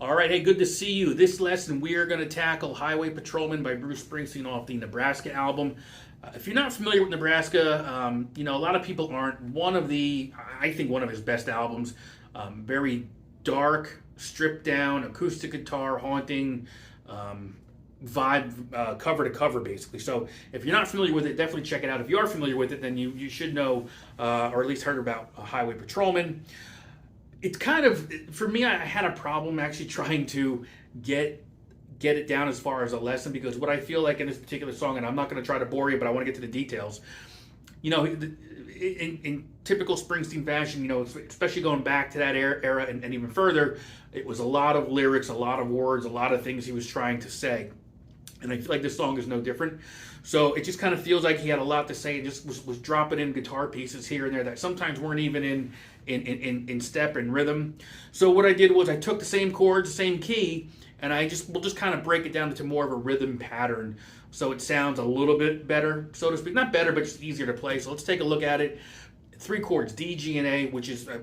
All right, hey, good to see you. This lesson we are going to tackle Highway Patrolman by Bruce Springsteen off the Nebraska album. If you're not familiar with Nebraska, a lot of people aren't. I think one of his best albums. Very dark, stripped down, acoustic guitar, haunting vibe, cover to cover, basically. So if you're not familiar with it, definitely check it out. If you are familiar with it, then you should know, or at least heard about Highway Patrolman. It's kind of, for me, I had a problem actually trying to get it down as far as a lesson, because what I feel like in this particular song, and I'm not going to try to bore you, but I want to get to the details. In typical Springsteen fashion, especially going back to that era and even further, it was a lot of lyrics, a lot of words, a lot of things he was trying to say. And I feel like this song is no different. So it just kind of feels like he had a lot to say and just was dropping in guitar pieces here and there that sometimes weren't even in step and rhythm. So what I did was I took the same chords, the same key, and we'll just kind of break it down into more of a rhythm pattern so it sounds a little bit better, so to speak. Not better, but just easier to play. So let's take a look at it. 3 chords, D, G, and A, which is a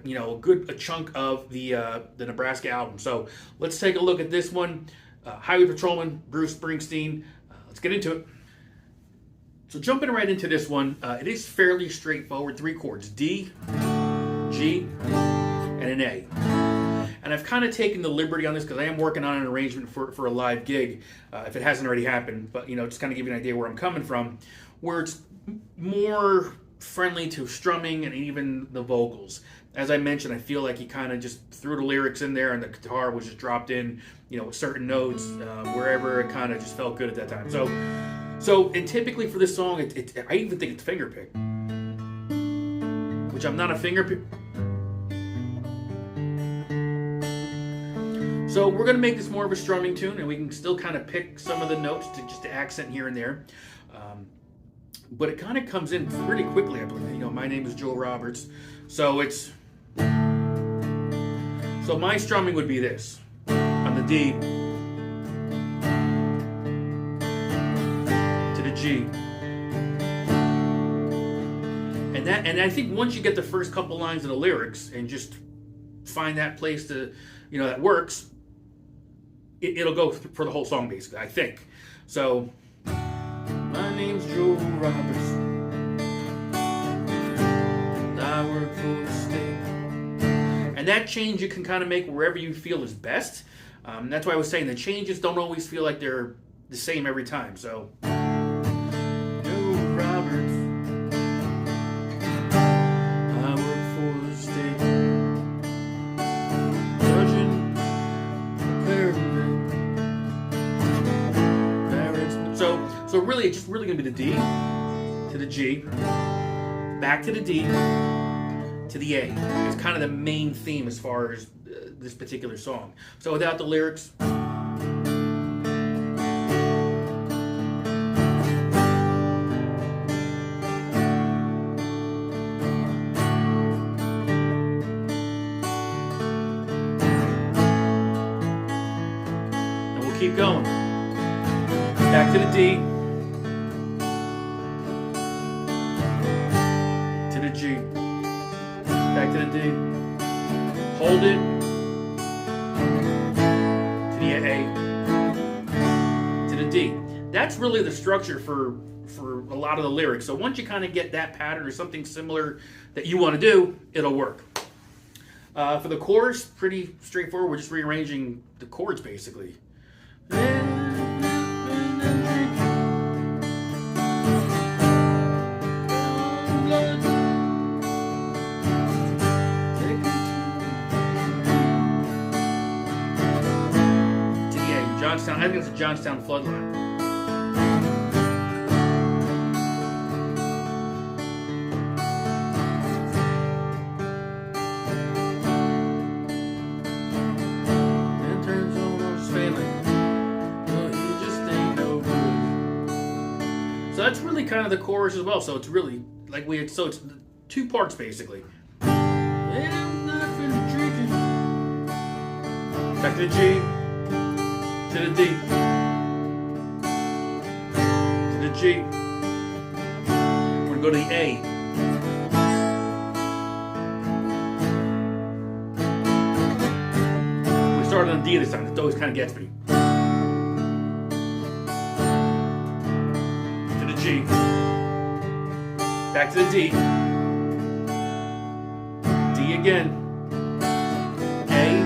chunk of the Nebraska album. So let's take a look at this one. Highway Patrolman, Bruce Springsteen. Let's get into it. So jumping right into this one, it is fairly straightforward. 3 chords, D, G, and an A. And I've kind of taken the liberty on this because I am working on an arrangement for a live gig, if it hasn't already happened. But, just kind of give you an idea where I'm coming from, where it's more friendly to strumming and even the vocals. As I mentioned, I feel like he kind of just threw the lyrics in there and the guitar was just dropped in, with certain notes, wherever it kind of just felt good at that time. And typically for this song, I even think it's fingerpick, which I'm not a fingerpick. So we're going to make this more of a strumming tune, and we can still kind of pick some of the notes to accent here and there. But it kind of comes in pretty quickly, I believe. My name is Joe Roberts. So my strumming would be this. On the D, to the G. And I think once you get the first couple lines of the lyrics and just find that place to, that works, it'll go for the whole song, basically, I think. So, my name's Joe Roberts. I work for the state. And that change you can kind of make wherever you feel is best. That's why I was saying the changes don't always feel like they're the same every time. So, Joe Roberts. I work for the state. Judging So really, it's just really going to be the D to the G, back to the D, to the A. It's kind of the main theme as far as this particular song. So without the lyrics, and we'll keep going. Back to the D, to the G, back to the D, hold it, to the A, to the D. That's really the structure for a lot of the lyrics. So once you kind of get that pattern or something similar that you want to do, it'll work. For the chorus, pretty straightforward. We're just rearranging the chords, basically. I think it's a Johnstown floodline. And turns almost failing, but he just ain't no good. So that's really kind of the chorus as well. So it's really like so it's 2 parts basically. And I'm not finished drinking. Back to the G. To the D, to the G. We're going to go to the A. started on D this time. It always kind of gets me. To the G. Back to the D. D again. A.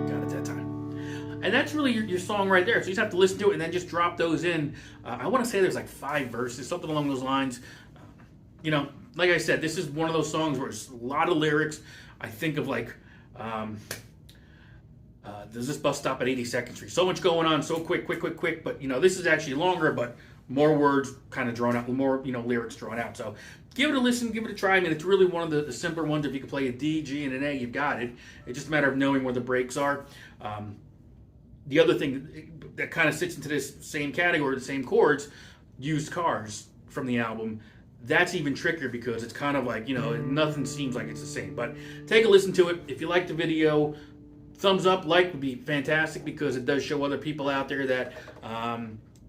Got it that time. And that's really your song right there. So you just have to listen to it and then just drop those in. I want to say there's like 5 verses, something along those lines. You know, like I said, this is one of those songs where it's a lot of lyrics. I think of like, does this bus stop at 82nd Street? So much going on, so quick. But, you know, this is actually longer, but more words kind of drawn out, more, you know, lyrics drawn out. So give it a listen, give it a try. I mean, it's really one of the simpler ones. If you can play a D, G, and an A, you've got it. It's just a matter of knowing where the breaks are. The other thing that kind of sits into this same category, the same chords, Used Cars from the album. That's even trickier because it's kind of like, you know, nothing seems like it's the same. But take a listen to it. If you like the video, thumbs up, like would be fantastic because it does show other people out there that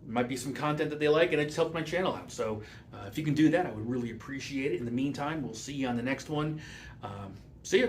might be some content that they like, and it just helps my channel out. So if you can do that, I would really appreciate it. In the meantime, we'll see you on the next one. See ya.